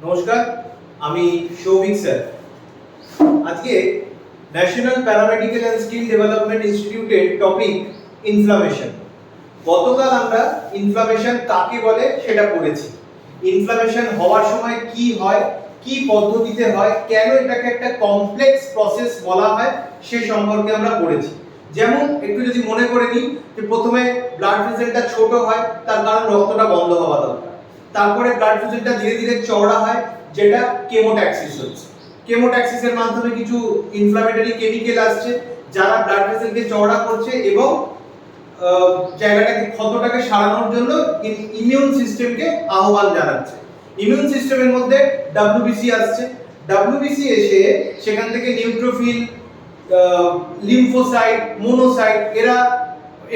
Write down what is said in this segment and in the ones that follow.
নমস্কার, আমি সৌভিক স্যার। আজকে national paramedical and skill development ইনস্টিটিউটের টপিক ইনফ্লামেশন। গতকাল আমরা ইনফ্লামেশন কাকে বলে সেটা পড়েছি। ইনফ্লামেশন হওয়ার সময় কি হয়, কি পদ্ধতিতে হয়, কেন এটাকে একটা কমপ্লেক্স প্রসেস বলা হয় সে সম্পর্কে আমরা পড়েছি। যেমন একটু যদি মনে করে নিই যে প্রথমে ব্লাড ভেসেলটা ছোট হয়, তার কারণ রক্তটা বন্ধ হওয়া দরকার। তারপরে ব্লাড ভেসেলটা ধীরে ধীরে চওড়া হয়, যেটা কেমোট্যাক্সিস হচ্ছে। কেমোট্যাক্সিসের মাধ্যমে কিছু ইনফ্লামেটরি কেমিক্যাল আসছে যারা ব্লাড ভেসেলকে চওড়া করছে এবং জায়গাটাকে ক্ষতটাকে সারানোর জন্য ইমিউন সিস্টেমকে আহ্বান জানাচ্ছে। ইমিউন সিস্টেমের মধ্যে ডব্লিউবিসি আসছে। ডব্লিউবিসি এসে সেখান থেকে নিউট্রোফিল, লিম্ফোসাইট, মোনোসাইট এরা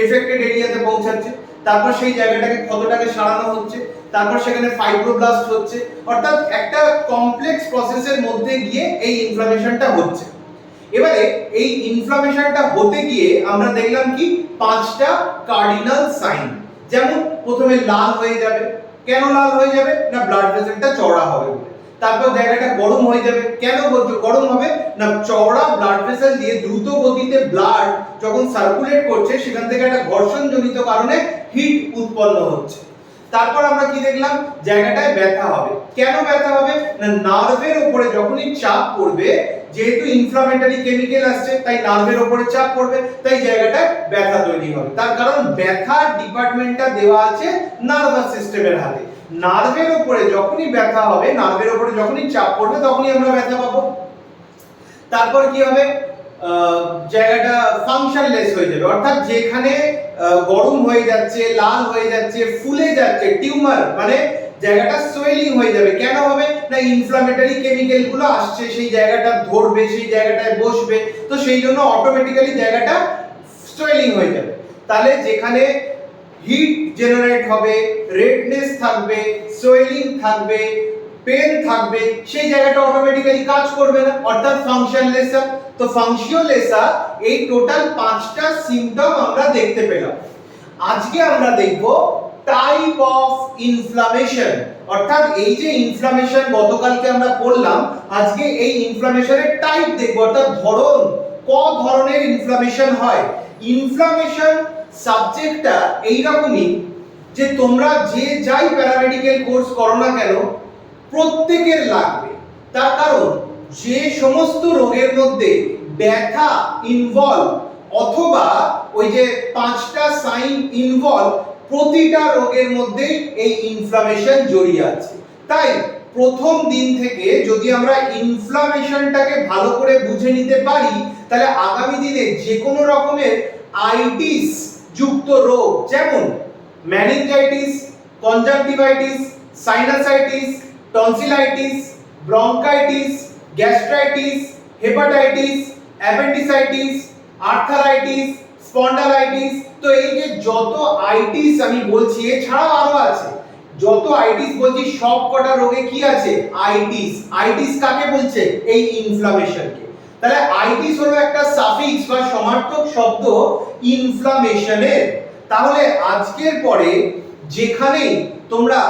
এফেক্টেড এরিয়াতে পৌঁছাচ্ছে। তারপর সেই জায়গাটাকে ক্ষতটাকে সারানো হচ্ছে। তারপর সেখানে ফাইব্রোব্লাস্ট হচ্ছে। অর্থাৎ একটা কমপ্লেক্স প্রসেসের মধ্যে গিয়ে এই ইনফ্লামেশনটা হচ্ছে। এবারে এই ইনফ্লামেশনটা হতে গিয়ে আমরা দেখলাম কি পাঁচটা কার্ডিনাল সাইন। যেমন প্রথমে লাল হয়ে যাবে। কেন লাল হয়ে যাবে? না ব্লাড ভেসেলটা চওড়া হবে বলে। তারপর জায়গাটা গরম হয়ে যাবে। কেন গরম হবে? না চওড়া ব্লাড ভেসেল দিয়ে দ্রুত গতিতে ব্লাড যখন সার্কুলেট করছে সেখান থেকে একটা ঘর্ষণজনিত কারণে হিট উৎপন্ন হচ্ছে। তারপর আমরা কি দেখলাম? জায়গাটায় ব্যথা হবে। কেন ব্যথা হবে? না নার্ভের উপরে যখনই চাপ পড়বে, যেহেতু ইনফ্লামেটরি কেমিক্যাল আসছে তাই নার্ভের উপরে চাপ পড়বে, তাই জায়গাটায় ব্যথা তৈরি হবে। তার কারণ ব্যথার ডিপার্টমেন্টটা দেওয়া আছে নার্ভাস সিস্টেমের হাতে। নার্ভের উপরে যখনই ব্যথা হবে, নার্ভের উপরে যখনই চাপ পড়বে তখনই আমরা ব্যথা পাবো। তারপর কি হবে? জায়গাটা ফাংশনলেস হয়ে যাবে। অর্থাৎ যেখানে গরম হয়ে যাচ্ছে, লাল হয়ে যাচ্ছে, ফুলে যাচ্ছে, টিউমার মানে জায়গাটা সোয়েলিং হয়ে যাবে। কেন হবে? না ইনফ্লামেটরি কেমিক্যাল গুলো আসছে, সেই জায়গাটা ধরবে, সেই জায়গাটায় বসবে, তো সেই জন্য অটোমেটিক্যালি জায়গাটা সোয়েলিং হয়ে যাবে। তাহলে যেখানে হিট জেনারেট হবে, রেডনেস থাকবে, সোয়েলিং থাকবে, পেন থাকবে, সেই জায়গাটা অটোমেটিক্যালি কাজ করবে না, অর্থাৎ ফাংশনলেসা। তো ফাংশনলেসা এই টোটাল পাঁচটা সিম্পটম আমরা দেখতে পেলাম। আজকে আমরা দেখব টাইপ অফ ইনফ্লামেশন। অর্থাৎ এই যে ইনফ্লামেশন গতকালকে আমরা পড়লাম, আজকে এই ইনফ্লামেশনের টাইপ দেখব, অর্থাৎ ধরন, ক ধরনের ইনফ্লামেশন হয়। ইনফ্লামেশন সাবজেক্টটা এইরকমই যে তোমরা যে যাই প্যারামেডিক্যাল কোর্স করো না কেন প্রত্যেকের লাগবে। তার কারণ যে সমস্ত রোগের মধ্যে ব্যথা ইনভলভ অথবা ওই যে পাঁচটা সাইন ইনভলভ, প্রতিটা রোগের মধ্যে এই ইনফ্লামেশন জড়িয়ে আছে। তাই প্রথম দিন থেকে যদি আমরা ইনফ্লামেশনটাকে ভালো করে বুঝে নিতে পারি, তাহলে আগামী দিনে যে কোনো রকমের আইটিস যুক্ত রোগ, যেমন meningitis, conjunctivitis, sinusitis, tonsillitis, bronchitis, gastritis, hepatitis, appendicitis, arthritis, spondylitis, তো এই যে যত আইটিস আমি বলছি, এছাড়াও আরো আছে, যত আইটিস বলছি সব কটা রোগে কি আছে? আইটিস। আইটিস কাকে বলছে? এই ইনফ্লামেশনকে। তাহলে আইটিস হলো একটা সাফিক্স বা সমার্থক শব্দ ইনফ্লামেশনের। তাহলে আজকের পরে যেখানেই তোমরা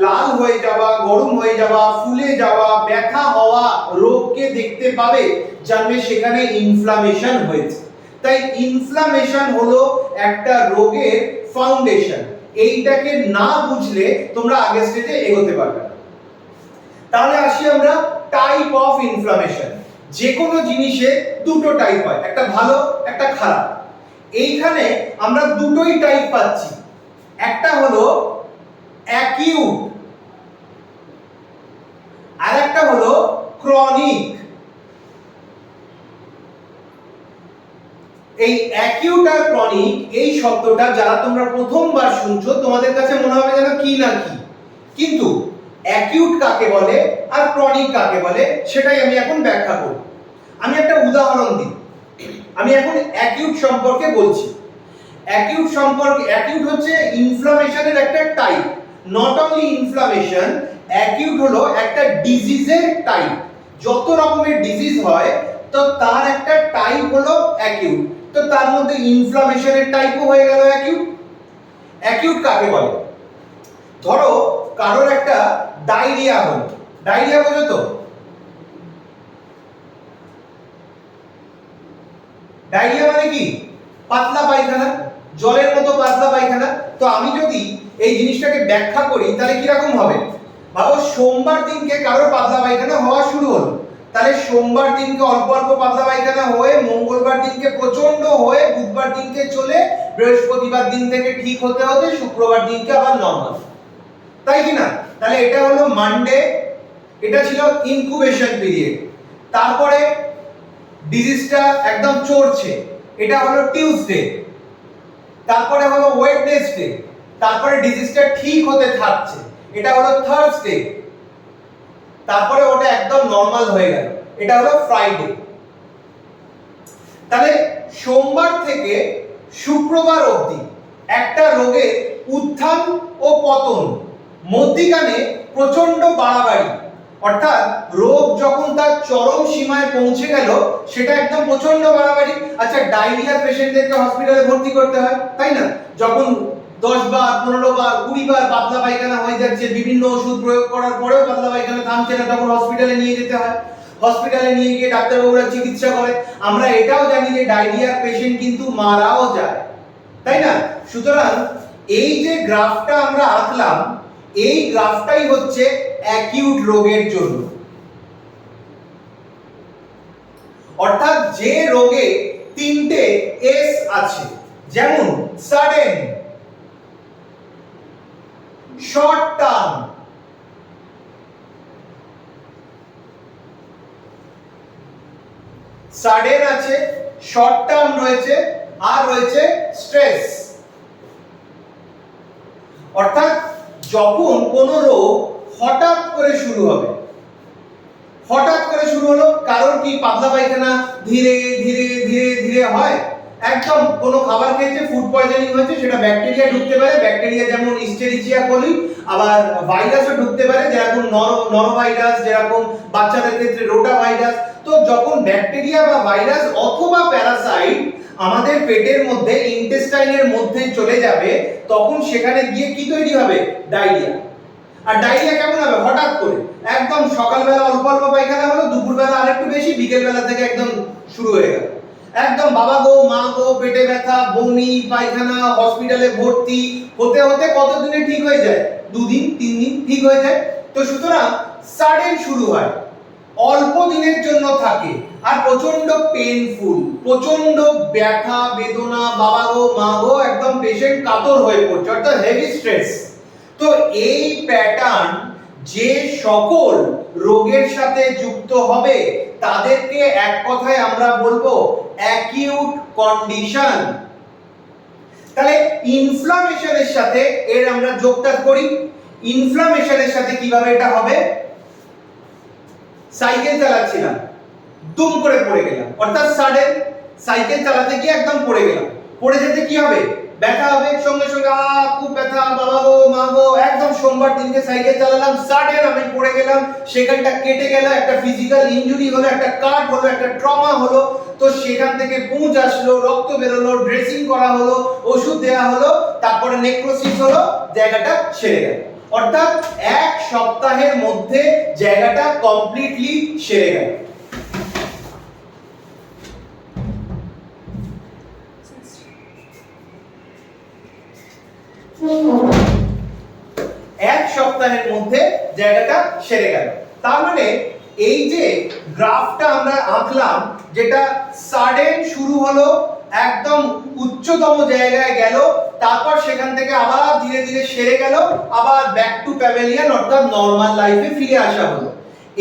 লাল হয়ে যাওয়া, গরম হয়ে যাওয়া, ফুলে যাওয়া, ব্যথা হওয়া রোগকে দেখতে পাবে, জানবে সেখানে ইনফ্লামেশন হয়েছে। তাই ইনফ্লামেশন হলো একটা রোগের ফাউন্ডেশন। এইটাকে না বুঝলে তোমরা আগের স্টেজে এগোতে পারবে না। তাহলে আসি আমরা টাইপ অফ ইনফ্লামেশন। যে কোনো জিনিসে দুটো টাইপ হয়, একটা ভালো, একটা খারাপ। এইখানে আমরা দুটোই টাইপ পাচ্ছি। একটা হলো অ্যাকিউট আর একটা হলো ক্রনিক। এই অ্যাকিউট আর ক্রনিক এই শব্দটা যারা তোমরা প্রথমবার শুনছো তোমাদের কাছে মনে হবে যেন কি না কি, কিন্তু অ্যাকিউট কাকে বলে আর ক্রনিক কাকে বলে সেটাই আমি এখন ব্যাখ্যা করব। আমি একটা উদাহরণ দিই। আমি এখন অ্যাকিউট সম্পর্কে বলছি। অ্যাকিউট হচ্ছে ইনফ্লামেশনের একটা type. Not only inflammation, acute হলো একটা ডিজিজের টাইপ। যত রকমের ডিজিজ হয় তো তার একটা টাইপ হলো অ্যাকিউট। তো তার মধ্যে ইনফ্লামেশনের টাইপও হয়ে গেল অ্যাকিউট। অ্যাকিউট কাকে বলে? ধরো কারোর একটা ডায়রিয়া হলো, ডায়রিয়া বোঝো তো? ডায়রিয়া মানে কি? পাতলা পায়খানা, জলের মতো পাতলা পায়খানা। তো আমি যদি এই জিনিসটাকে ব্যাখ্যা করি তাহলে কি রকম হবে? ভাবো সোমবার দিনকে কারোর পাতলা পায়খানা হওয়া শুরু হলো, তাহলে সোমবার দিনকে অল্প অল্প পাতলা পায়খানা হয়ে, মঙ্গলবার দিনকে প্রচন্ড হয়ে, বুধবার দিনকে চলে, বৃহস্পতিবার দিন থেকে ঠিক হতে হতে শুক্রবার দিনকে আবার নরমাল, তাই কি না? তাহলে এটা হলো মানডে, এটা ছিল ইনকিউবেশন পিরিয়ড। তারপরে ডিজিজটা একদম চড়ছে, এটা হলো টিউসডে। তারপরে হলো ওয়েডনেসডে, তারপরে ডিজিজটা ঠিক হতে থাকছে, এটা হলো থার্সডে। তারপরে ওটা একদম নরমাল হয়ে গেল, এটা হলো ফ্রাইডে। তাহলে সোমবার থেকে শুক্রবার অবধি একটা রোগের উত্থান ও পতন, মধ্যিখানে প্রচন্ড বাড়াবাড়ি, অর্থাৎ রোগ যখন তার চরম সীমায় পৌঁছে গেল সেটা একদম প্রচন্ড বাড়াবাড়ি। আচ্ছা, ডায়রিয়ার পেশেন্টদেরকে হসপিটালে ভর্তি করতে হয়, তাই না? যখন 10 বার 15 বার 20 বার পাতলা পায়খানা হয়ে যাচ্ছে, বিভিন্ন ওষুধ প্রয়োগ করার পরেও পাতলা পায়খানা থামছে না, তখন হসপিটালে নিয়ে যেতে হয়। হসপিটালে নিয়ে গিয়ে ডাক্তারবাবুরা চিকিৎসা করে। আমরা এটাও জানি যে ডায়রিয়ার পেশেন্ট কিন্তু মারাও যায়, তাই না? সুতরাং এই যে গ্রাফটা আমরা আঁকলাম, এই গ্রাফটাই হচ্ছে অ্যাকিউট রোগের জন্য, অর্থাৎ যে রোগে তিনটে এস আছে, যেমন সাডেন, শর্ট টার্ম, সাডেন আছে, শর্ট টার্ম রয়েছে, আর রয়েছে স্ট্রেস। অর্থাৎ যখন কোন রোগ হঠাৎ করে শুরু হবে, হঠাৎ করে শুরু হলো, কারণ কি পাতলা পায়খানা ধীরে ধীরে ধীরে ধীরে হয়, একদম কোনো খাবার খেয়েছে, ফুড পয়জনিং হয়েছে, সেটা ব্যাকটেরিয়া ঢুকতে পারে, ব্যাকটেরিয়া যেমন ইস্টেরিচিয়া কোলি, আবার ভাইরাসও ঢুকতে পারে, যেরকম নরোভাইরাস, যেরকম বাচ্চাদের ক্ষেত্রে রোটা ভাইরাস। তো যখন ব্যাকটেরিয়া বা ভাইরাস অথবা প্যারাসাইট আমাদের পেটের মধ্যে, ইন্টেস্টাইনের মধ্যে চলে যাবে, তখন সেখানে গিয়ে কি তৈরি হবে? ডায়রিয়া। আর ডায়রিয়া কেমন হবে? হঠাৎ করে, একদম সকালবেলা অল্প অল্প পায়খানা হলো, দুপুরবেলা আরেকটু বেশি, বিকেলবেলা থেকে একদম শুরু হয়ে গেল, একদম বাবা গো মা গো, পেটে ব্যথা, বমি, পায়খানা, হসপিটালে ভর্তি হতে হতে কতদিনে ঠিক হয়ে যায়? 2 দিন 3 দিন ঠিক হয়ে যায়। তো সুতরাং সাডেন শুরু হয়, অল্প দিনের জন্য থাকে, আর প্রচন্ড পেইনফুল, প্রচন্ড ব্যথা বেদনা, বাবা গো মা গো, একদম পেশেন্ট কাতর হয়ে পড়ছে, অর্থাৎ হেভি স্ট্রেস। তো এই প্যাটার্ন যে সকল রোগের সাথে যুক্ত হবে তাদেরকে এক কথায় আমরা বলবো অ্যাকিউট কন্ডিশন। তাহলে ইনফ্লামেশনের সাথে এর আমরা যোগটা করি। ইনফ্লামেশনের সাথে কিভাবে এটা হবে? সাইকেল চালাচ্ছিলাম, দুম করে পড়ে গেলাম, অর্থাৎ সাডেন, সাইকেল চালাতে গিয়ে একদম পড়ে গেলাম, পড়ে যেতে কি হবে? ব্যথা হবে, সঙ্গে সঙ্গে খুব ব্যথা, বাবা গো মা গো, একদম সোমবার দিনকে সাইকেল চালালাম, সাডেন আমি পড়ে গেলাম, সেখানটা কেটে গেল, একটা ফিজিক্যাল ইনজুরি হলো, একটা কাট হলো, একটা ট্রমা হলো। তো সেখান থেকে পুঁজ আসলো, রক্ত বেরোলো, ড্রেসিং করা হলো, ওষুধ দেওয়া হলো, তারপরে নেক্রোসিস হলো, জায়গাটা সেরে গেল। অর্থাৎ 1 সপ্তাহের মধ্যে জায়গাটা কমপ্লিটলি সেরে গেল। এক সপ্তাহের মধ্যে জায়গাটা সেরে গেল। তার মানে এই যে গ্রাফটা আমরা আঁকলাম, যেটা সাডেন শুরু হলো, একদম উচ্চতম জায়গায় গেল, তারপর সেখান থেকে আবার ধীরে ধীরে সেরে গেল, আবার ব্যাক টু প্যাভিলিয়ন, অর্থাৎ নরমাল লাইফে ফিরে আসা হলো।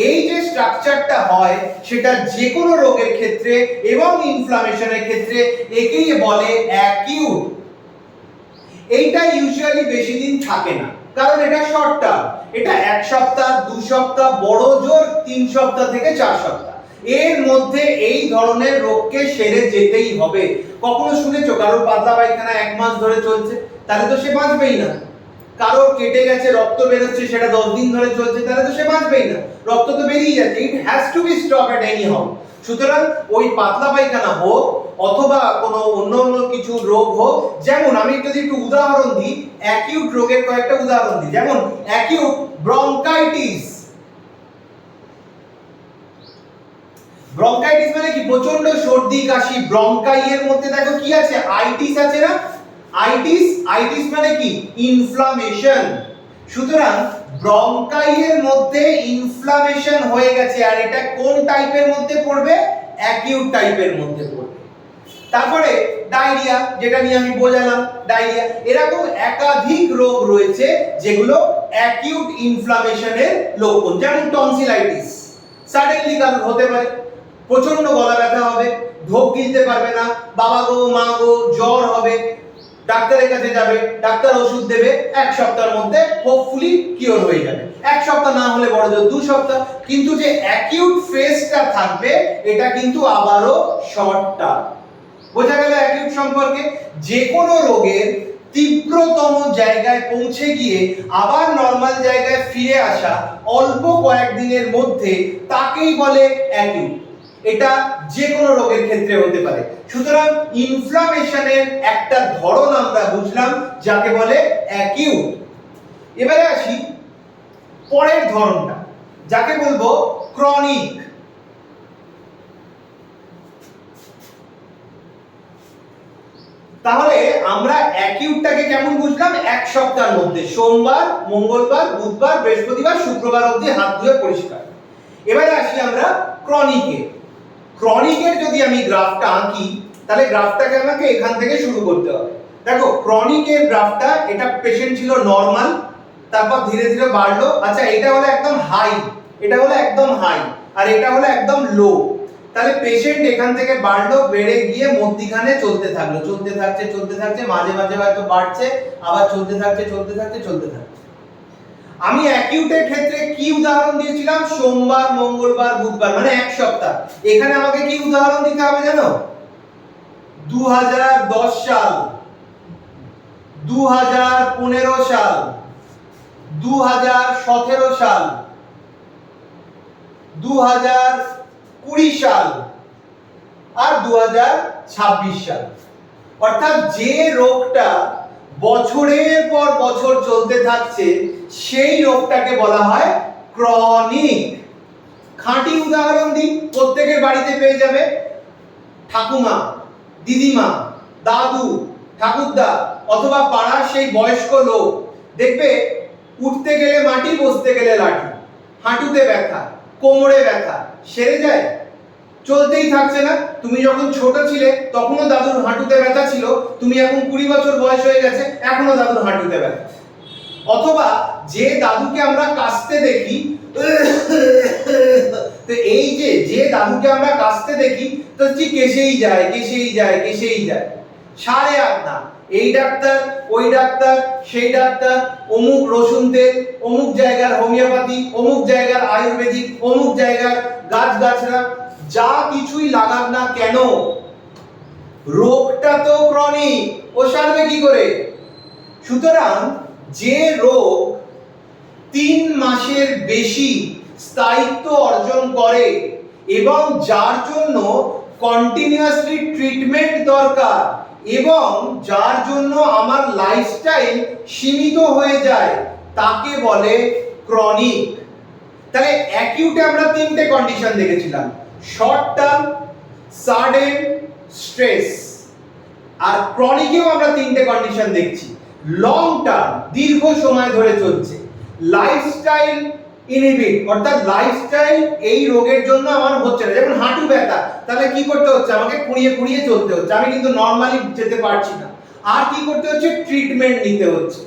এই যে স্ট্রাকচারটা হয় সেটা যে কোনো রোগের ক্ষেত্রে এবং ইনফ্লামেশনের ক্ষেত্রে একেই বলে অ্যাকিউট। এইটা ইউজুয়ালি বেশি দিন থাকে না, কারণ এটা শর্ট টার্ম, এটা 1 সপ্তাহ 2 সপ্তাহ, বড় জোর 3 সপ্তাহ থেকে 4 সপ্তাহ, এর মধ্যে এই ধরনের রোগকে সেরে যেতেই হবে। কখনো শুনেছো কারোর পাতলা পায়খানা 1 মাস ধরে চলছে? তাহলে তো সে বাঁচবেই না। কারোর কেটে গেছে, রক্ত বেরোচ্ছে, সেটা 10 দিন ধরে চলছে, তাহলে তো সে বাঁচবেই না, রক্ত তো বেরিয়ে যাচ্ছে। It has to B stop at any how. সুতরাং ওই পাতলা পায়খানা হোক অথবা কোনো অন্য কিছু রোগ হোক, যেমন আমি যদি একটু উদাহরণ দিই, অ্যাকিউট রোগের কয়েকটা উদাহরণ দিই, যেমন অ্যাকিউট ব্রঙ্কাইটিস, ব্রঙ্কাইটিস মানে কি? প্রচন্ড সর্দি কাশি। ব্রঙ্কাই এর মধ্যে দেখো কি আছে? আইটিস আছে না? আইটিস মানে কি? ইনফ্লামেশন। সুতরাং ব্রঙ্কাই এর মধ্যে ইনফ্লামেশন হয়ে গেছে, আর এটা কোন টাইপের মধ্যে পড়বে? অ্যাকিউট টাইপের মধ্যে পড়বে। তারপরে ডায়রিয়া, যেটা নিয়ে আমি বোঝালাম, ডায়রিয়া। এরকম একাধিক রোগ রয়েছে যেগুলো অ্যাকিউট ইনফ্লামেশনের লক্ষণ। যেমন টনসিলাইটিস, সাডেনলি কারোর হতে পারে, প্রচন্ড গলা ব্যথা হবে, ঢোক গিলতে পারবে না, বাবা গো মা গো, জ্বর হবে, ডাক্তারের কাছে যাবে, ডাক্তার ওষুধ দেবে, এক সপ্তাহের মধ্যে হোপফুলি কিওর হয়ে যাবে। এক সপ্তাহ না হলে বড় জোর 2 সপ্তাহ। কিন্তু যে অ্যাকিউট ফেজটা থাকবে এটা কিন্তু আবারও শর্ট টার্ম। বোঝা গেল অ্যাকিউট সম্পর্কে? যে কোনো রোগের তীব্রতম জায়গায় পৌঁছে গিয়ে আবার নরমাল জায়গায় ফিরে আসা অল্প কয়েকদিনের মধ্যে তাকেই বলে অ্যাকিউট। এটা যে কোনো রোগের ক্ষেত্রে হতে পারে। সুতরাং ইনফ্লামেশনের একটা ধরন আমরা বুঝলাম যাকে বলে অ্যাকিউট। এবারে আসি পরের ধরনটা, যাকে বলবো ক্রনিক। তাহলে আমরা অ্যাকিউটটাকে কেমন বুঝলাম? এক সপ্তাহের মধ্যে, সোমবার, মঙ্গলবার, বুধবার, বৃহস্পতিবার, শুক্রবার অবধি হাত ধুয়ে পরিষ্কার। এবারে আসি আমরা ক্রনিকে। ক্রনিকের যদি আমি গ্রাফটা আঁকি, তাহলে গ্রাফটাকে আমাকে এখান থেকে শুরু করতে হবে। দেখো ক্রনিকের গ্রাফটা, এটা পেশেন্ট ছিল নরমাল, তারপর ধীরে ধীরে বাড়লো। আচ্ছা, এটা হলো একদম হাই, এটা হলো একদম হাই, আর এটা হলো একদম লো। তাহলে পেশেন্ট এখান থেকে বাড়লো, বেড়ে গিয়ে মধ্যিখানে চলতে থাকলো, চলতে থাকছে, মাঝে মাঝে হয়তো বাড়ছে, আবার চলতে থাকছে। আমি অ্যাকিউটের ক্ষেত্রে কি উদাহরণ দিয়েছিলাম? সোমবার, মঙ্গলবার, বুধবার, মানে এক সপ্তাহ। এখানে আমাকে কি উদাহরণ দিতে হবে জানো? 2010 সাল, 2015 সাল, 2017 সাল, 2020 সাল আর 2026 সাল। অর্থাৎ যে রোগটা বছরের পর বছর চলতে থাকছে সেই রোগটাকে বলা হয় ক্রনিক। খাঁটি উদাহরণ দিই, প্রত্যেকের বাড়িতে পেয়ে যাবে। ঠাকুমা, দিদিমা, দাদু, ঠাকুরদা অথবা পাড়ার সেই বয়স্ক লোক, দেখবে উঠতে গেলে মাটি, বসতে গেলে লাঠি, হাঁটুতে ব্যথা, কোমরে ব্যথা, সেরে যায়? চলতেই থাকছে না। তুমি যখন ছোট ছিলে তখনও দাদুর হাঁটুতে ব্যথা ছিল, তুমি এখন 20 বছর বয়স হয়ে গেছে, এখনো দাদুর হাঁটুতে ব্যথা। অথবা যে দাদুকে আমরা কাশতে দেখি, তো এই যে দাদুকে আমরা কাশতে দেখি, তো ঠিক কেশেই যায়, সারে আর না। এই ডাক্তার, ওই ডাক্তার, সেই ডাক্তার, অমুক রসুন তেল, অমুক জায়গার হোমিওপ্যাথি, অমুক জায়গার আয়ুর্বেদিক, অমুক জায়গার গাছগাছরা, যা কিছুই লাগাক না কেন, রোগটা তো ক্রনিক, ও সারবে কি করে? সুতরাং যে রোগ 3 মাসের বেশি স্থায়িত্ব অর্জন করে এবং যার জন্য কন্টিনিউয়াসলি ট্রিটমেন্ট দরকার এবং যার জন্য আমার লাইফস্টাইল সীমিত হয়ে যায়, তাকে বলে ক্রনিক। তাহলে অ্যাকিউটে আমরা 3টে কন্ডিশন দেখেছিলাম: শর্ট টার্ম, সাডেন, স্ট্রেস। আর ক্রনিকেও আমরা 3টে কন্ডিশন দেখছি: লং টার্ম, দীর্ঘ সময় ধরে চলছে; লাইফস্টাইল ইনহিবিট, অর্থাৎ লাইফস্টাইল এই রোগের জন্য আমার হচ্ছে না। যেমন হাঁটু ব্যথা, তাহলে কি করতে হচ্ছে? আমাকে খুঁড়িয়ে চলতে হচ্ছে, আমি কিন্তু নরমালি যেতে পারছি না। আর কি করতে হচ্ছে? ট্রিটমেন্ট নিতে হচ্ছে।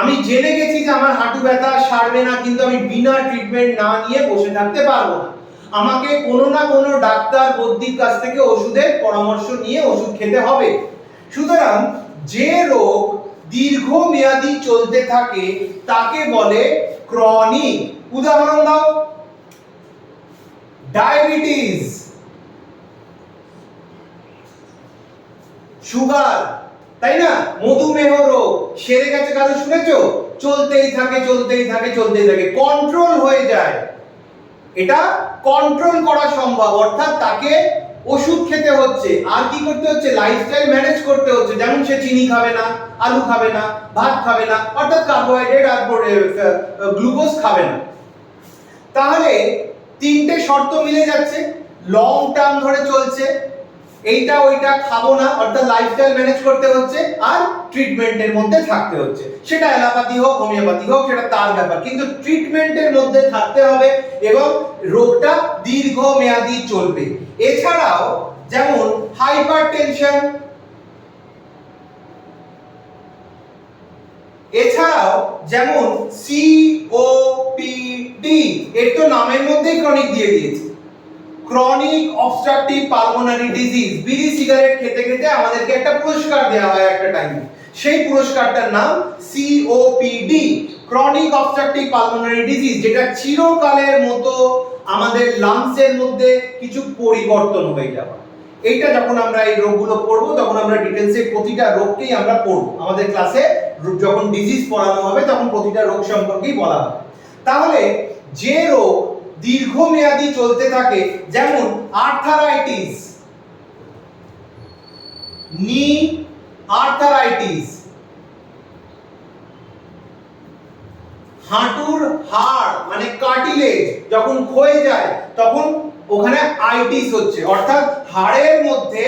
আমি জেনে গেছি যে আমার হাঁটু ব্যথা সারবে না, কিন্তু আমি বিনা ট্রিটমেন্ট না নিয়ে বসে থাকতে পারবো না। আমাকে কোনো না কোনো ডাক্তার বৈদ্যিক কাছ থেকে ওষুধের পরামর্শ নিয়ে ওষুধ খেতে হবে। সুতরাং যে রোগ দীর্ঘমেয়াদী চলতে থাকে তাকে বলে ক্রনিক। উদাহরণ দাও। ডায়াবেটিস, সুগার, তাই না? মধুমেহ রোগ, সেরে গেছে কারো শুনেছো? চলতেই থাকে, কন্ট্রোল হয়ে যায়। এটা কন্ট্রোল করা সম্ভব, অর্থাৎ তাকে ওষুধ খেতে হচ্ছে। আর কি করতে হচ্ছে? লাইফস্টাইল ম্যানেজ করতে হচ্ছে। যেমন সে চিনি খাবে না, আলু খাবে না, ভাত খাবে না, অর্থাৎ কার্বোহাইড্রেট আর গ্লুকোজ খাবে না। তাহলে 3টে শর্ত মিলে যাচ্ছে। লং টার্ম ধরে চলছে, এইটা ওইটা খাবো না, অর্থাৎ লাইফস্টাইল ম্যানেজ করতে হচ্ছে আর ট্রিটমেন্টের মধ্যে থাকতে হচ্ছে, সেটা অ্যালোপ্যাথি হোক হোমিওপ্যাথি হোক সেটা তার ব্যাপার, কিন্তু ট্রিটমেন্টের মধ্যে থাকতে হবে এবং রোগটা দীর্ঘমেয়াদী চলবে। এছাড়াও যেমন হাইপারটেনশন, এছাড়াও যেমন সিওপিডি, এর তো নামের মধ্যেই ক্রনিক দিয়ে দিয়েছে, ক্রনিক অবস্ট্রাকটিভ পালমোনারি ডিজিজ। বিড়ি সিগারেট খেতে খেতে আমাদেরকে একটা পুরস্কার দেওয়া হয় একটা টাইমে, সেই পুরস্কারটার নাম COPD, chronic obstructive pulmonary disease, যেটা চিরকালের মতো আমাদের লাংসের মধ্যে কিছু পরিবর্তন হয়ে যাওয়া। এইটা যখন আমরা এই রোগগুলো পড়বো তখন আমরা ডিটেইলসে প্রতিটা রোগকেই আমরা পড়বো, আমাদের ক্লাসে যখন ডিজিজ পড়ানো হবে তখন প্রতিটা রোগ সম্পর্কেই বলা হবে। তাহলে যে রোগ দীর্ঘমেয়াদী চলতে থাকে, যেমন আর্থারাইটিস, নি আর্থারাইটিস, হাঁটুর হাড় মানে কার্টিলেজ যখন ক্ষয়ে যায় তখন ওখানে আইটিস হচ্ছে, অর্থাৎ হাড়ের মধ্যে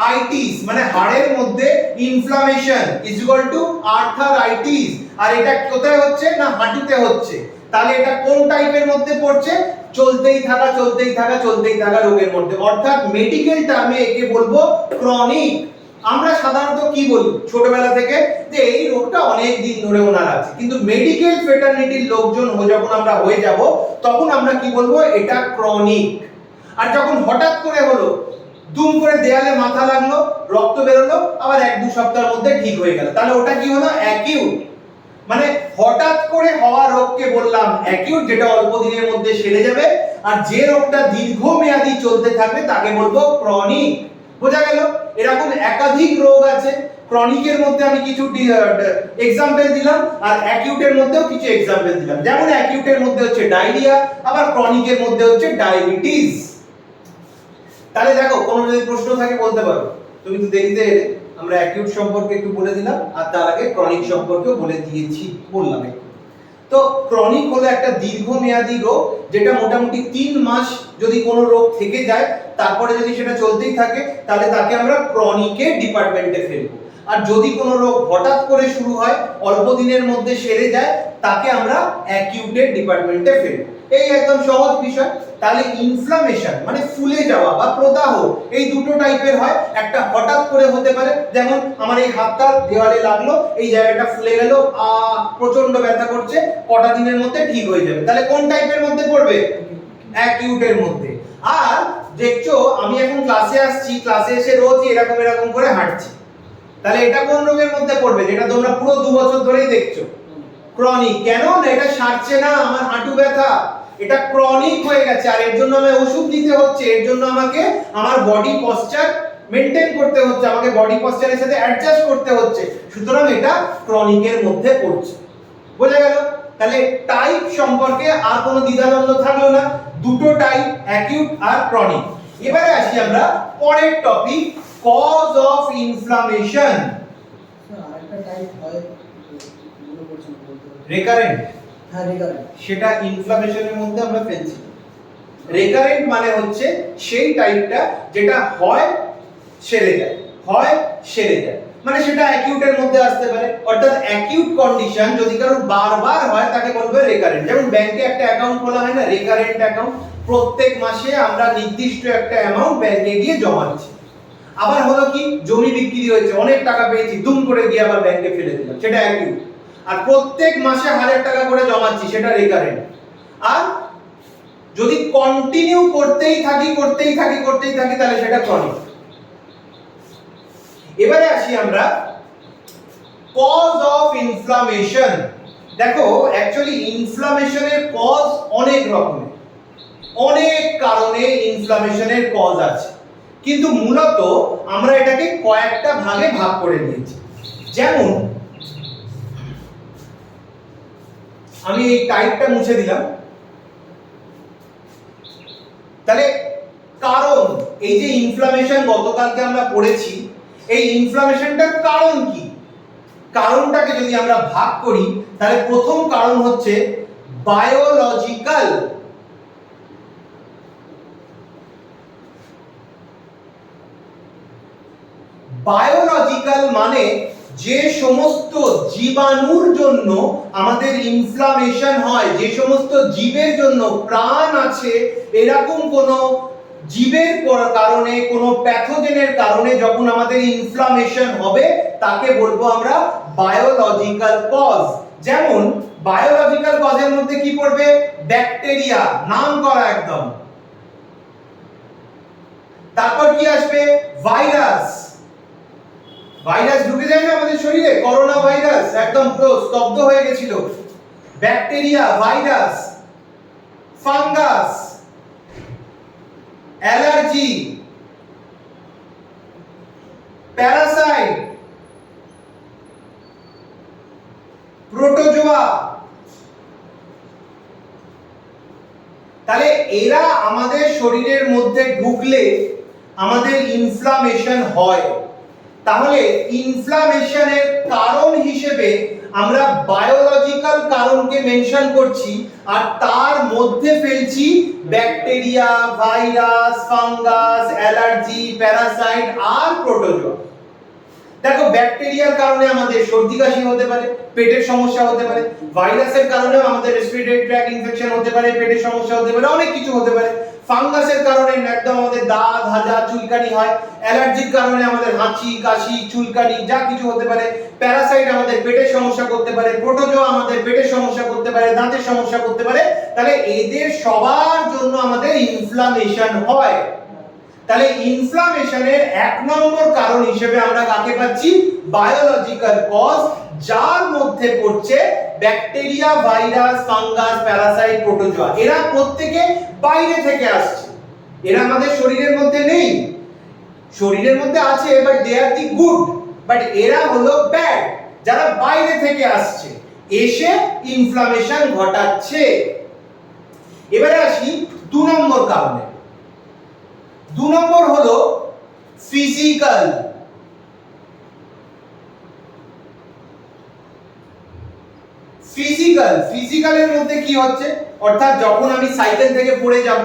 আইটিস মানে হাড়ের মধ্যে inflammation is equal to arthritis. আর এটা কোথায় হচ্ছে না, হাঁটুতে হচ্ছে। তাহলে এটা কোন টাইপের মধ্যে পড়ছে, চলতেই থাকা রোগের মধ্যে, অর্থাৎ মেডিকেল টার্মে একে বলবো ক্রনিক। আমরা সাধারণত কি বলি ছোটবেলা থেকে যে এই রোগটা অনেক দিন ধরে ওনার আছে, কিন্তু মেডিকেল ফেটার্নিটির লোকজন যখন আমরা হয়ে যাব তখন আমরা কি বলবো, এটা ক্রনিক। আর যখন হঠাৎ করে হলো, দুম করে দেয়ালে মাথা লাগলো, রক্ত বেরোলো, আবার 1-2 সপ্তাহের মধ্যে ঠিক হয়ে গেল, তাহলে ওটা কি হলো, অ্যাকিউট। মানে হঠাৎ করে হওয়া রোগকে বললাম অ্যাকিউট, যেটা অল্প দিনের মধ্যে সেরে যাবে। আর যে রোগটা দীর্ঘমেয়াদী চলতে থাকবে তাকে বলবো ক্রনিক। বোঝা গেল? এরকম একাধিক রোগ আছে, ক্রনিকের মধ্যে আমি কিছু এক্সাম্পল দিলাম আর অ্যাকিউটের মধ্যেও কিছু এক্সাম্পল দিলাম। যেমন অ্যাকিউটের মধ্যে হচ্ছে ডায়রিয়া, আবার ক্রনিকের মধ্যে হচ্ছে ডায়াবেটিস। তাহলে দেখো কোনো যদি প্রশ্ন থাকে বলতে পারো, তুমি তো দেরিতে এলে, আমরা অ্যাকিউট সম্পর্কে একটু বলে দিলাম আর তার আগে ক্রনিক সম্পর্কেও বলে দিয়েছি, বললাম একটু। তো ক্রনিক হলো একটা দীর্ঘমেয়াদী রোগ, যেটা মোটামুটি 3 মাস যদি কোনো রোগ থেকে যায় তারপরে যদি সেটা চলতেই থাকে তাহলে তাকে আমরা ক্রনিকের ডিপার্টমেন্টে ফেলবো। আর যদি কোনো রোগ হঠাৎ করে শুরু হয়, অল্প দিনের মধ্যে সেরে যায়, তাকে আমরা অ্যাকিউটের ডিপার্টমেন্টে ফেলবো। এই একদম সহজ বিষয়। তাহলে ইনফ্লামেশন মানে ফুলে যাওয়া বা প্রদাহ, এই দুটো টাইপের হয়। একটা হঠাৎ করে হতে পারে, যেমন আমার এই হাতটা দেওয়ালে লাগলো, এই জায়গাটা ফুলে গেল, প্রচন্ড ব্যথা করছে, কটা দিনের মধ্যে ঠিক হয়ে যাবে, তাহলে কোন টাইপের মধ্যে পড়বে, অ্যাকিউটের মধ্যে। আর দেখছো আমি এখন ক্লাসে আসছি, ক্লাসে এসে রোজ এরকম এরকম করে হাঁটছি, তাহলে এটা কোন রোগের মধ্যে পড়বে, যেটা তোমরা পুরো 2 বছর ধরেই দেখছো, ক্রনিক। কেন না, এটা সারছে না, আমার হাঁটু ব্যথা, এটা ক্রনিক হয়ে গেছে, আর এর জন্য আমাকে ওষুধ দিতে হচ্ছে, এর জন্য আমাকে আমার বডি পশ্চার মেইনটেইন করতে হচ্ছে, আমাকে বডি পশ্চারের সাথে অ্যাডজাস্ট করতে হচ্ছে, সুতরাং এটা ক্রনিকের মধ্যে পড়ছে। বোঝা গেল? তাহলে টাইপ সম্পর্কে আর কোনো দ্বিধাদ্বন্দ্ব থাকলো না, দুটো টাইপ, অ্যাকিউট আর ক্রনিক। এবারে আসি আমরা পরের টপিক, কজ অফ ইনফ্লামেশন। আরেকটা টাইপ হয় রেকারেন্ট, হ্যাঁ রেকারেন্ট, সেটা ইনফ্লামেশনের মধ্যে আমরা ফেলছি। রেকারেন্ট মানে হচ্ছে সেই টাইপটা যেটা হয় সেরে যায়, হয় সেরে যায়, মানে সেটা অ্যাকিউটের মধ্যে আসতে পারে। অর্থাৎ অ্যাকিউট কন্ডিশন যদি কারোর বারবার হয় তাকে বলবে রেকারেন্ট। যেমন ব্যাংকে একটা অ্যাকাউন্ট খোলা হয় না, রেকারেন্ট অ্যাকাউন্ট, প্রত্যেক মাসে আমরা নির্দিষ্ট একটা অ্যামাউন্ট ব্যাংকে গিয়ে জমাচ্ছি। আবার হলো কি, জমি বিক্রি হয়েছে, অনেক টাকা পেয়েছি, দুম করে গিয়ে আবার ব্যাংকে ফেলে দিলাম, সেটা অ্যাকিউট। আর প্রত্যেক মাসে 1000 টাকা করে জমাচ্ছি, সেটা রেকারেন্ট। আর যদি কন্টিনিউ করতেই থাকি তাহলে সেটা ক্রনিক। এবারে আসি আমরা কজ অফ ইনফ্লামেশন। দেখো অ্যাকচুয়ালি ইনফ্লামেশনের কজ অনেক রকমের, অনেক কারণে ইনফ্লামেশনের কজ আছে, কিন্তু মূলত আমরা এটাকে কয়েকটা ভাগে ভাগ করে নিয়েছি। যেমন আমি এই টাইপটা মুছে দিলাম। তাহলে কারণ, এই যে ইনফ্লামেশন গতকালকে আমরা পড়েছি, এই ইনফ্লামেশনটার কারণ কি, কারণটাকে যদি আমরা ভাগ করি তাহলে প্রথম কারণ হচ্ছে বায়োলজিক্যাল। বায়োলজিক্যাল মানে যে সমস্ত জীবাণুর জন্য আমাদের ইনফ্লামেশন হয়, যে সমস্ত জীবের জন্য প্রাণ আছে, এরকম কোন জীবের কারণে, কোন প্যাথোজেনের কারণে যখন আমাদের ইনফ্লামেশন হবে তাকে বলবো আমরা বায়োলজিক্যাল কজ। যেমন বায়োলজিক্যাল কজের মধ্যে কি পড়বে? ব্যাকটেরিয়া, নাম করা একদম। তারপর কি আসবে? ভাইরাস। ভাইরাস ঢুকে যায় না আমাদের শরীরে, করোনা ভাইরাস একদম পুরো স্তব্ধ হয়ে গেছিল। Bacteria, virus, fungus, allergy, Parasite, protozoa. তাহলে এরা আমাদের শরীরের মধ্যে ঢুকলে আমাদের ইনফ্লামেশন হয়। তাহলে ইনফ্লামেশনের কারণ হিসেবে আমরা বায়োলজিক্যাল কারণকে মেনশন করছি, আর তার মধ্যে ফেলছি bacteria, virus, fungus, allergy, parasite আর প্রোটোজোয়া। দেখো, ব্যাকটেরিয়ার কারণে আমাদের সর্দি কাশি হতে পারে, পেটের সমস্যা হতে পারে। ভাইরাসের কারণেও আমাদের রেসপিরেটরি ট্র্যাক্ট ইনফেকশন হতে পারে, পেটের সমস্যা হতে পারে, অনেক কিছু হতে পারে। ফাঙ্গাসের কারণে একদম আমাদের দাঁত, হাজা, চুলকানি হয়। অ্যালার্জির কারণে আমাদের হাঁচি, কাশি, চুলকানি যা কিছু হতে পারে। প্যারাসাইট আমাদের পেটের সমস্যা করতে পারে, প্রোটোজোয়া আমাদের পেটের সমস্যা করতে পারে, দাঁতের সমস্যা করতে পারে। তাহলে এদের সবার জন্য আমাদের ইনফ্লামেশন হয়। তাহলে ইনফ্লামেশনের এক নম্বর কারণ হিসেবে আমরা কাকে পাচ্ছি? বায়োলজিক্যাল কজ, যার মধ্যে পড়ছে bacteria, virus, fungus, Parasite, protozoa. এরা প্রত্যেকে বাইরে থেকে আসছে, এরা আমাদের শরীরের মধ্যে নেই। শরীরের মধ্যে আছে, but they are the good, but এরা হলো ব্যাড, যারা বাইরে থেকে আসছে, এসে ইনফ্লামেশন ঘটাচ্ছে। এবারে আসি 2 নম্বর কারণে। 2 নম্বর হলো ফিজিক্যাল। ফিজিক্যালের মধ্যে কি হচ্ছে? অর্থাৎ যখন আমি সাইকেল থেকে পড়ে যাব,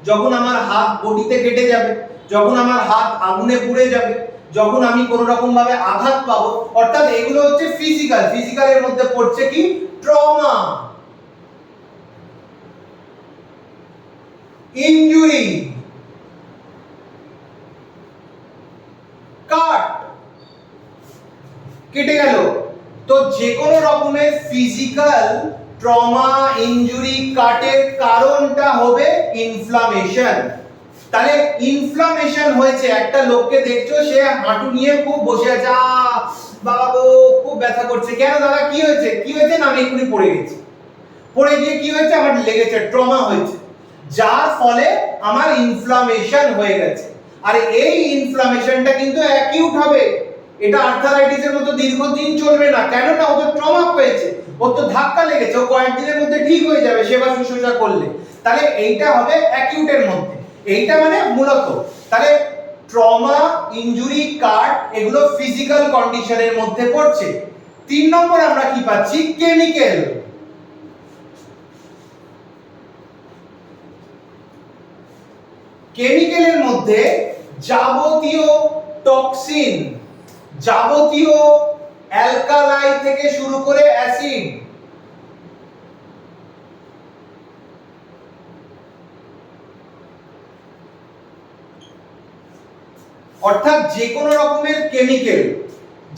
যখন আমার হাত বডিতে কেটে যাবে, যখন আমার হাত আগুনে পুড়ে যাবে, যখন আমি কোনো রকম ভাবে আঘাত পাবো, অর্থাৎ এগুলো হচ্ছে ফিজিক্যাল। ফিজিক্যালের মধ্যে পড়ছে কি? ট্রমা, ইনজুরি, কাট, কেটে গেল। তো যে কোনো রকমের ফিজিক্যাল ট্রমা, ইনজুরি, কাটের কারণটা হবে ইনফ্লামেশন। তাহলে ইনফ্লামেশন হয়েছে, একটা লোককে দেখছো সে হাঁটু নিয়ে খুব বসে আছে, বাবা গো খুব ব্যথা করছে। কেন দাদা, কি হয়েছে? কি হয়েছে না, আমি এক্ষুনি পড়ে গেছি। পড়ে গিয়ে কি হয়েছে? আমার লেগেছে, ট্রমা হয়েছে, যার ফলে আমার ইনফ্লামেশন হয়ে গেছে। আর এই ইনফ্লামেশনটা কিন্তু অ্যাকিউট হবে, এটা আর্থারাইটিসের মতো দীর্ঘদিন চলবে না। কেন না, ও তো ট্রমা হয়েছে, ওর তো ধাক্কা লেগেছে, ও কয়েকদিনের মধ্যে ঠিক হয়ে যাবে সেবা শুশ্রূষা করলে। তাহলে এইটা হবে অ্যাকিউটের মধ্যে। এইটা মানে মূলত তাহলে ট্রমা, ইনজুরি, কাট এগুলো ফিজিক্যাল কন্ডিশনের মধ্যে পড়ছে। 3 নম্বর আমরা কি পাচ্ছি? কেমিক্যাল। কেমিক্যালের মধ্যে যাবতীয় টক্সিন, যাবতীয় অ্যালকালাই থেকে শুরু করে অ্যাসিড, অর্থাৎ যে কোনো রকমের কেমিক্যাল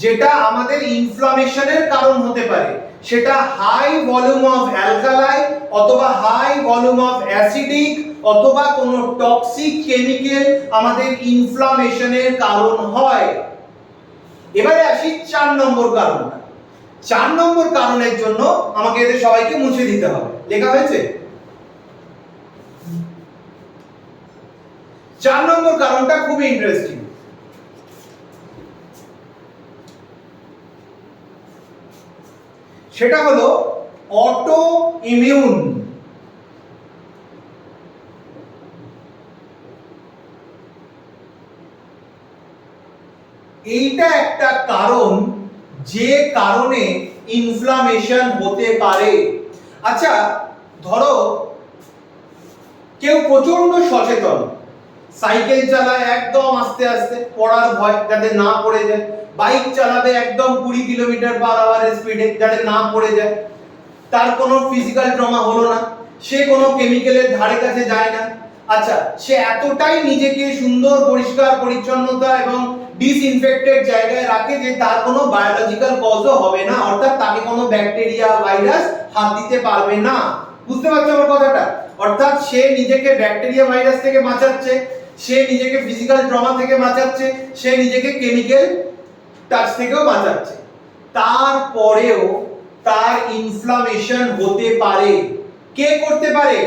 যেটা আমাদের ইনফ্লামেশনের কারণ হতে পারে, সেটা হাই ভলিউম অফ অ্যালকালাই অথবা হাই ভলিউম অফ অ্যাসিডিক অথবা কোনো টক্সিক কেমিক্যাল আমাদের ইনফ্লামেশনের কারণ হয়। এবারে আসি 4 নম্বর কারণটা। 4 নম্বর কারণের জন্য আমাকে এদের সবাইকে মুছে দিতে হবে। লেখা হয়েছে? 4 নম্বর কারণটা খুব ইন্টারেস্টিং। সেটা হলো অটো ইমিউন। এইটা একটা কারণ যে কারণে ইনফ্লামেশন হতে পারে। আচ্ছা, ধরো কেউ প্রচন্ড সচেতন, সাইকেল চালায় একদম আস্তে আস্তে, পড়ার ভয় যাতে না পড়ে যায়। বাইক চালাবে একদম 20 কিলোমিটার/আওয়ারের স্পিডে যাতে না পড়ে যায়। তার কোনো ফিজিক্যাল ট্রমা হলো না, সে কোনো কেমিক্যালের ধারে কাছে যায় না। আচ্ছা, সে এতটাই নিজেকে সুন্দর পরিষ্কার পরিচ্ছন্নতা এবং ডিসইনফেক্টেড জায়গায় রাখে যে তার কোনো বায়োলজিক্যাল কজও হবে না, অর্থাৎ তাকে কোনো ব্যাকটেরিয়া ভাইরাস হাত দিতে পারবে না। বুঝতে পারছো আমার কথাটা? অর্থাৎ সে নিজেকে ব্যাকটেরিয়া ভাইরাস থেকে বাঁচাচ্ছে, সে নিজেকে ফিজিক্যাল ট্রমা থেকে বাঁচাচ্ছে, সে নিজেকে কেমিক্যাল টাচ থেকেও বাঁচাচ্ছে। তারপরেও তার ইনফ্লামেশন হতে পারে। কে করতে পারে?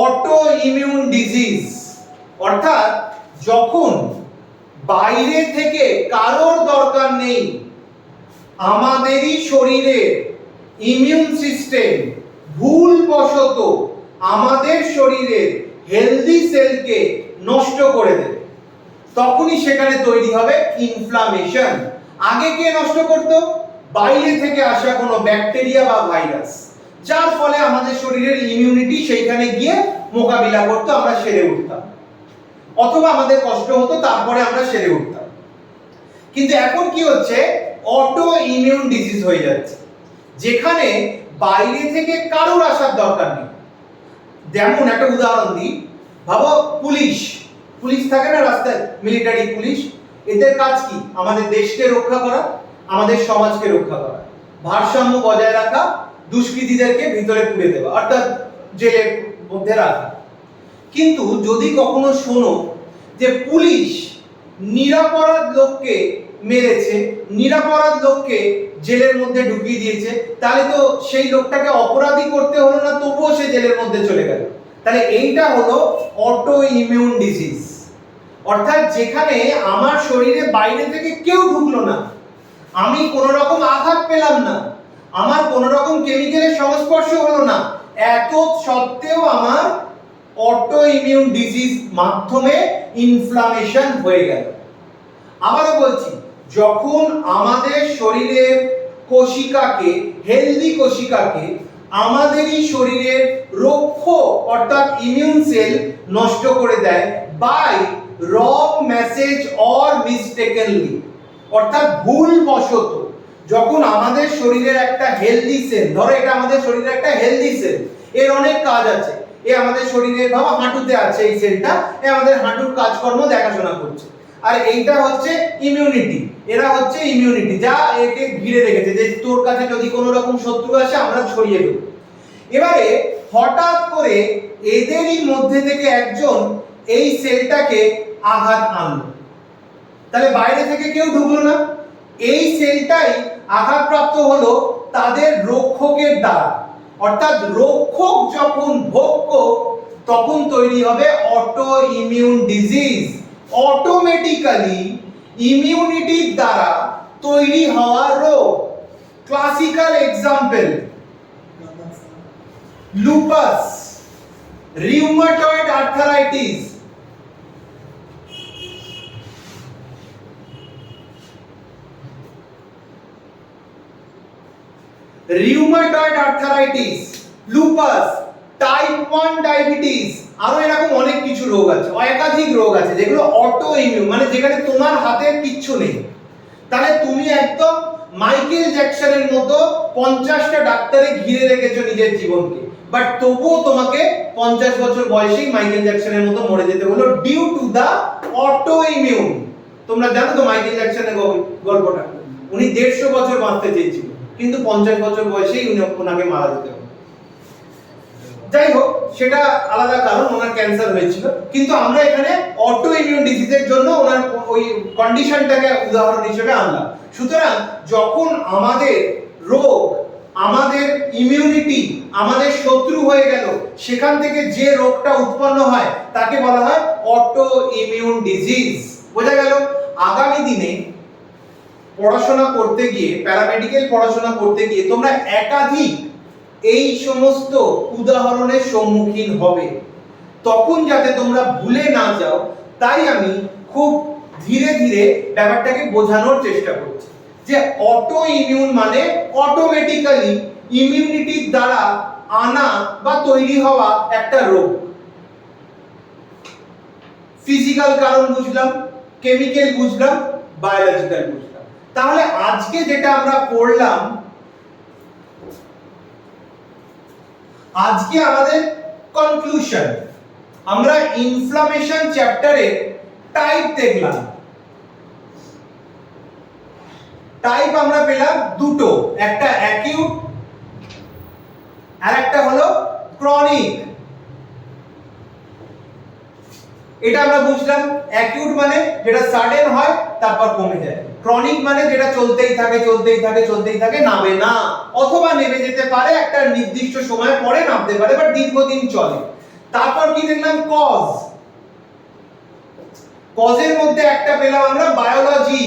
Auto immune disease. অর্থাৎ যখন বাইরে থেকে কারোর দরকার নেই, আমাদেরই শরীরের ইমিউন সিস্টেম ভুলবশত আমাদের শরীরের হেলদি সেলকে নষ্ট করে দেবে, তখনই সেখানে তৈরি হবে ইনফ্লামেশন। আগে কে নষ্ট করত? বাইরে থেকে আসা কোনো ব্যাকটেরিয়া বা ভাইরাস, যার ফলে আমাদের শরীরের ইমিউনিটি সেইখানে গিয়ে মোকাবিলা করতো, আমরা সেরে উঠতাম, অথবা আমাদের কষ্ট হতো তারপরে আমরা সেরে উঠতাম। কিন্তু এখন কি হচ্ছে? অটো ইমিউন ডিজিজ হয়ে যাচ্ছে, যেখানে বাইরে থেকে কারোর আসার দরকার নেই। যেমন একটা উদাহরণ দিই, ভাবো পুলিশ থাকে না রাস্তায়, মিলিটারি পুলিশ। এদের কাজ কি? আমাদের দেশকে রক্ষা করা, আমাদের সমাজকে রক্ষা করা, ভারসাম্য বজায় রাখা, দুষ্কৃতীদেরকে ভিতরে পুরে দেওয়া, অর্থাৎ জেলের মধ্যে রাখা। কিন্তু যদি কখনো শোনো যে পুলিশ নিরপরাধ লোককে মেরেছে, নিরপরাধ লোককে জেলের মধ্যে ঢুকিয়ে দিয়েছে, তাহলে তো সেই লোকটাকে অপরাধী করতে হলো না, তবুও সে জেলের মধ্যে চলে গেল। তাহলে এইটা হলো অটো ইমিউন ডিজিজ। অর্থাৎ যেখানে আমার শরীরে বাইরে থেকে কেউ ঢুকলো না, আমি কোনো রকম আঘাত পেলাম না, আমার কোনো রকম কেমিক্যালের সংস্পর্শ হলো না, এত সত্ত্বেও আমার অটো ইমিউন ডিজিজ মাধ্যমে ইনফ্লামেশন হয়ে গেল। আবারও বলছি, যখন আমাদের শরীরের কোশিকাকে, হেলদি কোশিকাকে আমাদেরই শরীরের রক্ষক অর্থাৎ ইমিউন সেল নষ্ট করে দেয় by wrong message or mistakenly, অর্থাৎ ভুলবশত, যখন আমাদের শরীরের একটা হেলদি সেল, ধরো এটা আমাদের শরীরের একটা হেলদি সেল, এর অনেক কাজ আছে, এ আমাদের শরীরের, ভাবা হাঁটুতে আছে এই সেলটা, এ আমাদের হাঁটুর কাজকর্ম দেখাশোনা করছে, আর এইটা হচ্ছে ইমিউনিটি, এরা হচ্ছে ইমিউনিটি যা একে ঘিরে রেখেছে, যে তোর কাছে যদি কোনো রকম শত্রু আসে আমরা ছড়িয়ে দেব। এবারে হঠাৎ করে এদেরই মধ্যে থেকে একজন এই সেলটাকে আঘাত আনলো, তাহলে বাইরে থেকে কেউ ঢুকলো না, এই সেলটাই আঘাতপ্রাপ্ত হলো তাদের রক্ষকের দ্বারা। অর্থাৎ রক্ষক যখন ভোগ্য, তখন তৈরি হবে অটো ইমিউন ডিজিজ। অটোমেটিক্যালি ইমিউনিটির দ্বারা তৈরি হওয়া রোগ। Classical example lupus, rheumatoid arthritis, rheumatoid arthritis, lupus, type 1 diabetes, আরো এরকম অনেক কিছু রোগ আছে, একাধিক রোগ আছে যেগুলো অটো ইমিউন, মানে যেখানে তোমার হাতে কিচ্ছু নেই। তাহলে তুমি একদম মাইকেল জ্যাকসনের মতো 50টা ডাক্তারে ঘিরে রেখেছো নিজের জীবনকে, বাট তবুও তোমাকে 50 বছর বয়সেই মাইকেল জ্যাকসনের মতো মরে যেতে হলো due to the autoimmune. তোমরা জানো তো মাইকেল জ্যাকসনের গল্পটা, উনি 150 বছর বাঁচতে চেয়েছিল, কিন্তু 50 বছর বয়সেই ওনাকে মারা যেতে হলো। যাই হোক, সেটা আলাদা কারণ, ওনার ক্যান্সার হয়েছিল। কিন্তু আমরা এখানে অটো ইমিউন ডিজিজের জন্য ওনার ওই কন্ডিশনটাকে উদাহরণ হিসেবে আনলাম। সুতরাং যখন আমাদের রোগ, আমাদের ইমিউনিটি আমাদের শত্রু হয়ে গেল, সেখান থেকে যে রোগটা উৎপন্ন হয় তাকে বলা হয় অটো ইমিউন ডিজিজ। বোঝা গেল? আগামী দিনে পড়াশোনা করতে গিয়ে, প্যারামেডিক্যাল পড়াশোনা করতে গিয়ে তোমরা একাধিক এই সমস্ত উদাহরণের সম্মুখীন হবে, তখন যাতে তোমরা ভুলে না যাও, তাই আমি খুব ধীরে ধীরে ব্যাপারটাকে বোঝানোর চেষ্টা করছি যে অটো ইমিউন মানে অটোমেটিক্যালি ইমিউনিটির দ্বারা আনা বা তৈরি হওয়া একটা রোগ। ফিজিক্যাল কারণ বুঝলাম, কেমিক্যাল বুঝলাম, বায়োলজিক্যাল বুঝলাম। তাহলে আজকে যেটা আমরা পড়লাম, আজকে আমাদের কনক্লুশন, আমরা ইনফ্লামেশন চ্যাপ্টারে টাইপ দেখলাম। টাইপ আমরা পেলাম দুটো, একটা অ্যাকিউট আর একটা হলো ক্রনিক। এটা আমরা বুঝলাম। অ্যাকিউট মানে যেটা সাডেন হয় তারপর কমে যায়, ক্রনিক মানে যেটা চলতেই থাকে চলতেই থাকে চলতেই থাকে, নামে না, অথবা নেমে যেতে পারে, একটা নির্দিষ্ট সময় পরে নামতে পারে, বাট দীর্ঘদিন চলে। তারপর কি দেখলাম? কজ। কজের মধ্যে একটা পেলাম আমরা বায়োলজি,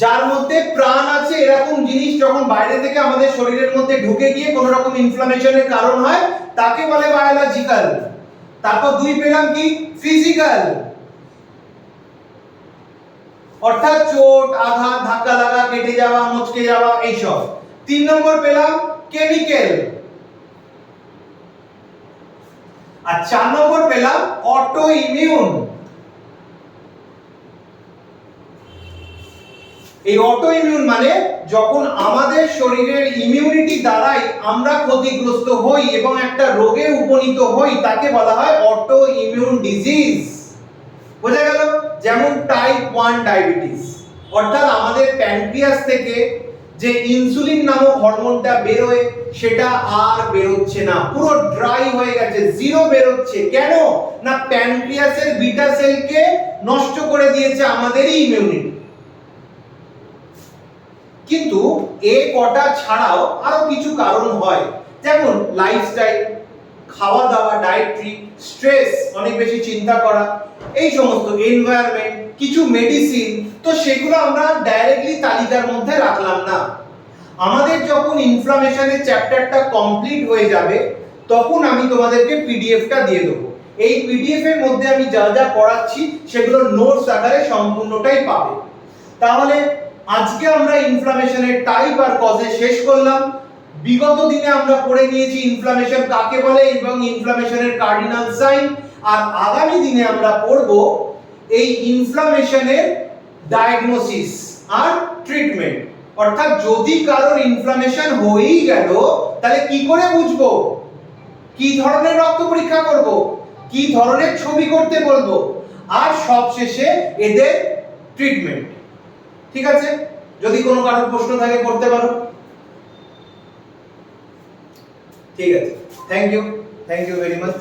যার মধ্যে প্রাণ আছে এরকম জিনিস যখন বাইরে থেকে আমাদের শরীরের মধ্যে ঢুকে গিয়ে কোনো রকম ইনফ্লামেশনের কারণ হয় তাকে বলে বায়োলজিক্যাল। তারপর দুই পেলাম কি? ফিজিক্যাল, অর্থাৎ চোট, আঘাত, ধাক্কা লাগা, কেটে যাওয়া, মচকে যাওয়া, এইসব। তিন নম্বর পেলাম কেমিক্যাল, আর চার নম্বর পেলাম অটো ইমিউন। এই অটো ইমিউন মানে যখন আমাদের শরীরের ইমিউনিটি দ্বারাই আমরা ক্ষতিগ্রস্ত হই এবং একটা রোগে উপনীত হই তাকে বলা হয় অটো ইমিউন ডিজিজ। বোঝা গেল? যেমন টাইপ 1 ডায়াবেটিস, অর্থাৎ আমাদের প্যানক্রিয়াস থেকে যে ইনসুলিন নামক হরমোনটা বেরোয় সেটা আর বেরোচ্ছে না, পুরো ড্রাই হয়ে গেছে, জিরো বেরোচ্ছে। কেন? না প্যানক্রিয়াসের বিটা সেলকে নষ্ট করে দিয়েছে আমাদেরই ইমিউনিটি। কিন্তু এ কটা ছাড়াও আরো কিছু কারণ হয়, যেমন লাইফস্টাইল, খাওয়া দাওয়া, ডায়েটরি, স্ট্রেস, অনেক বেশি চিন্তা করা, এই সমস্ত, এনভায়রনমেন্ট, কিছু মেডিসিন। তো সেগুলো আমরা ডাইরেক্টলি তালিকার মধ্যে রাখলাম না। আমাদের যখন ইনফ্লামেশনের চ্যাপ্টারটা কমপ্লিট হয়ে যাবে তখন আমি তোমাদেরকে পিডিএফটা দিয়ে দেবো। এই পিডিএফ এর মধ্যে আমি যা যা পড়াচ্ছি সেগুলো নোটস আকারে সম্পূর্ণটাই পাবে। তাহলে আজকে আমরা ইনফ্লামেশনের টাইপ আর কজে শেষ করলাম। বিগত দিনে আমরা পড়ে নিয়েছি ইনফ্লামেশন কাকে বলে এবং ইনফ্লামেশনের কার্ডিনাল সাইন, আর আগামী দিনে আমরা পড়ব এই ইনফ্লামেশনের ডায়াগনোসিস আর ট্রিটমেন্ট। অর্থাৎ যদি কারোর ইনফ্লামেশন হয়েই গেল তাহলে কি করে বুঝবো, কি ধরনের রক্ত পরীক্ষা করব, কি ধরনের ছবি করতে বলবো, আর সবশেষে এদের ট্রিটমেন্ট। ঠিক আছে? যদি কোনো কারোর প্রশ্ন থাকে করতে পারো। ঠিক আছে, থ্যাংক ইউ ভেরি মাচ।